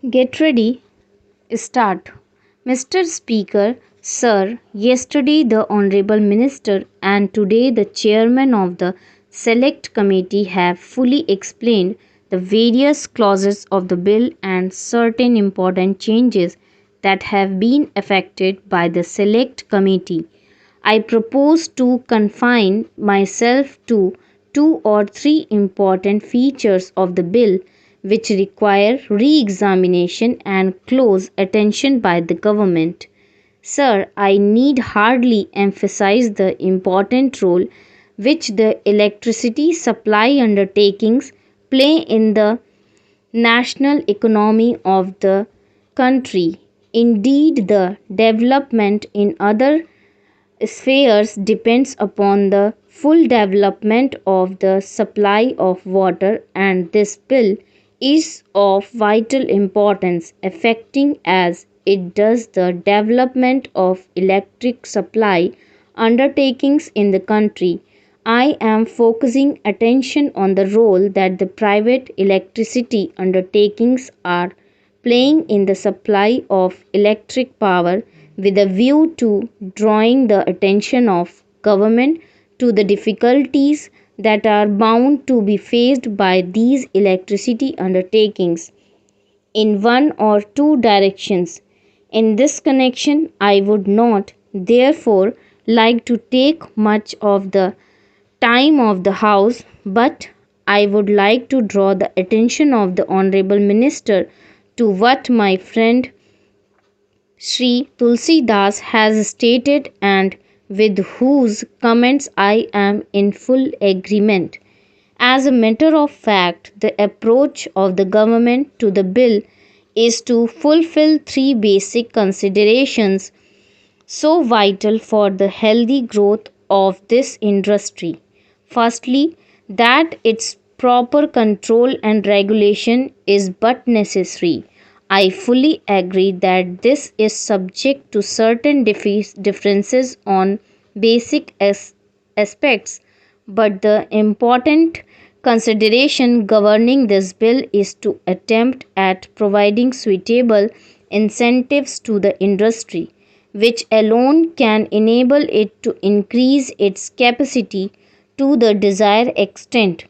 Get ready, start. Mr. Speaker, Sir, yesterday the Honorable Minister and today the Chairman of the Select Committee have fully explained the various clauses of the bill and certain important changes that have been affected by the Select Committee. I propose to confine myself to two or three important features of the bill which require re examination and close attention by the government. Sir, I need hardly emphasize the important role which the electricity supply undertakings play in the national economy of the country. Indeed, the development in other spheres depends upon the full development of the supply of water, and this bill is of vital importance, affecting as it does the development of electric supply undertakings in the country. I am focusing attention on the role that the private electricity undertakings are playing in the supply of electric power with a view to drawing the attention of government to the difficulties that are bound to be faced by these electricity undertakings in one or two directions. In this connection, I would not, therefore, like to take much of the time of the House, but I would like to draw the attention of the Honorable Minister to what my friend Sri Tulsi Das has stated and with whose comments I am in full agreement. As a matter of fact, the approach of the government to the bill is to fulfill three basic considerations so vital for the healthy growth of this industry. Firstly, that its proper control and regulation is but necessary. I fully agree that this is subject to certain differences on basic aspects, but the important consideration governing this bill is to attempt at providing suitable incentives to the industry which alone can enable it to increase its capacity to the desired extent.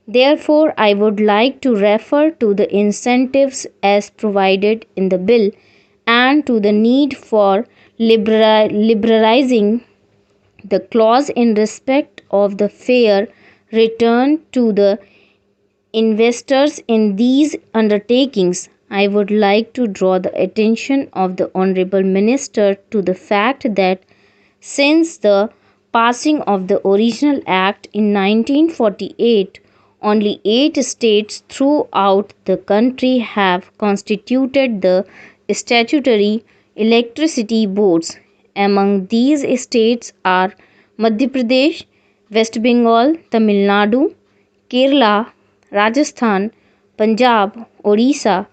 Therefore, I would like to refer to the incentives as provided in the bill and to the need for liberalizing the clause in respect of the fair return to the investors in these undertakings. I would like to draw the attention of the Honorable Minister to the fact that since the passing of the original Act in 1948, only 8 states throughout the country have constituted the statutory electricity boards. Among these states are Madhya Pradesh, West Bengal, Tamil Nadu, Kerala, Rajasthan, Punjab, Odisha,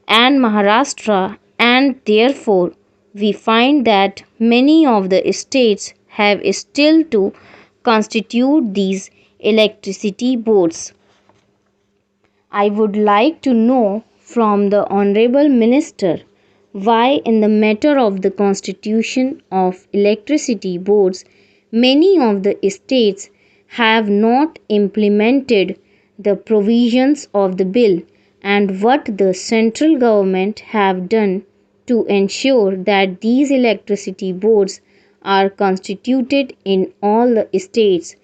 and Maharashtra, and therefore we find that many of the states have still to constitute these electricity boards. I would like to know from the Honorable Minister why, in the matter of the constitution of electricity boards, many of the states have not implemented the provisions of the bill and what the central government have done to ensure that these electricity boards are constituted in all the states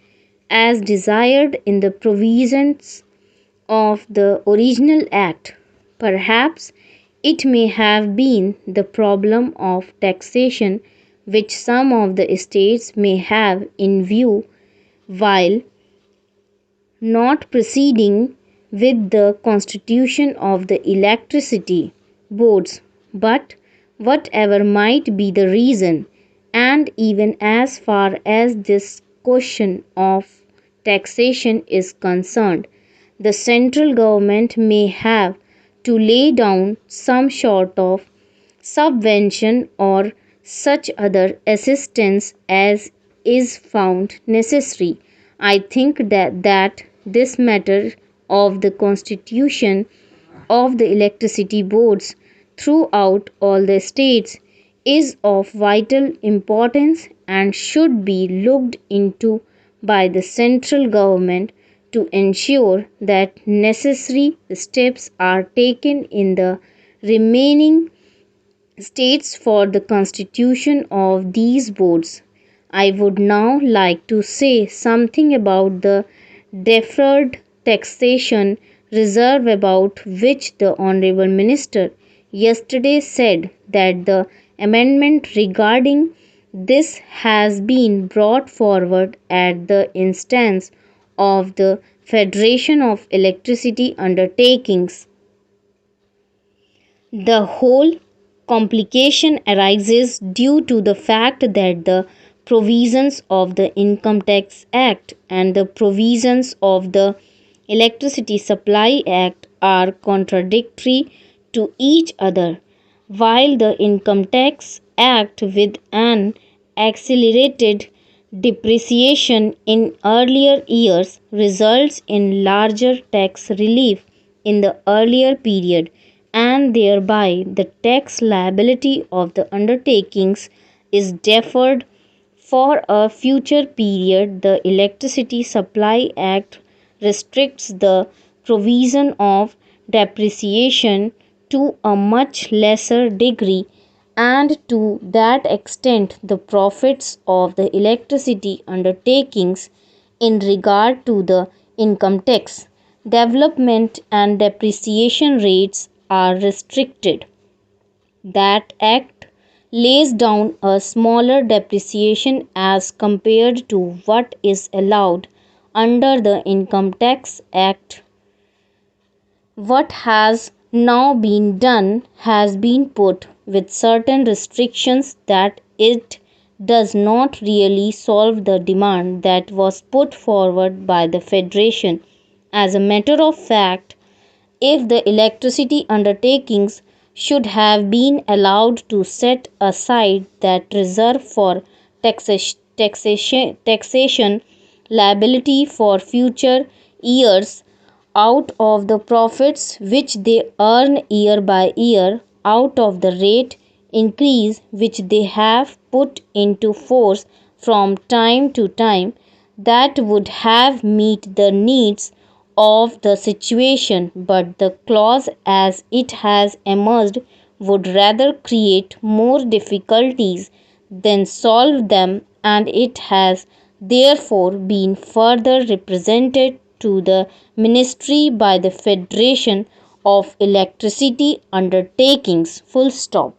as desired in the provisions of the original act. Perhaps it may have been the problem of taxation which some of the states may have in view while not proceeding with the constitution of the electricity boards. But whatever might be the reason, and even as far as this question of taxation is concerned, the central government may have to lay down some sort of subvention or such other assistance as is found necessary. I think that this matter of the constitution of the electricity boards throughout all the states is of vital importance and should be looked into by the central government to ensure that necessary steps are taken in the remaining states for the constitution of these boards. I would now like to say something about the deferred taxation reserve, about which the Honorable Minister yesterday said that the amendment regarding this has been brought forward at the instance of the Federation of Electricity Undertakings. The whole complication arises due to the fact that the provisions of the Income Tax Act and the provisions of the Electricity Supply Act are contradictory to each other. While the Income Tax Act, with an accelerated depreciation in earlier years, results in larger tax relief in the earlier period, and thereby the tax liability of the undertakings is deferred for a future period. The Electricity Supply Act restricts the provision of depreciation to a much lesser degree, and to that extent the profits of the electricity undertakings in regard to the income tax, development and depreciation rates are restricted. That act lays down a smaller depreciation as compared to what is allowed under the Income Tax Act. What has now been done has been put with certain restrictions that it does not really solve the demand that was put forward by the Federation. As a matter of fact, if the electricity undertakings should have been allowed to set aside that reserve for taxation liability for future years out of the profits which they earn year by year, out of the rate increase which they have put into force from time to time, that would have met the needs of the situation, but the clause as it has emerged would rather create more difficulties than solve them, and it has therefore been further represented to the ministry by the Federation of Electricity Undertakings. Full stop.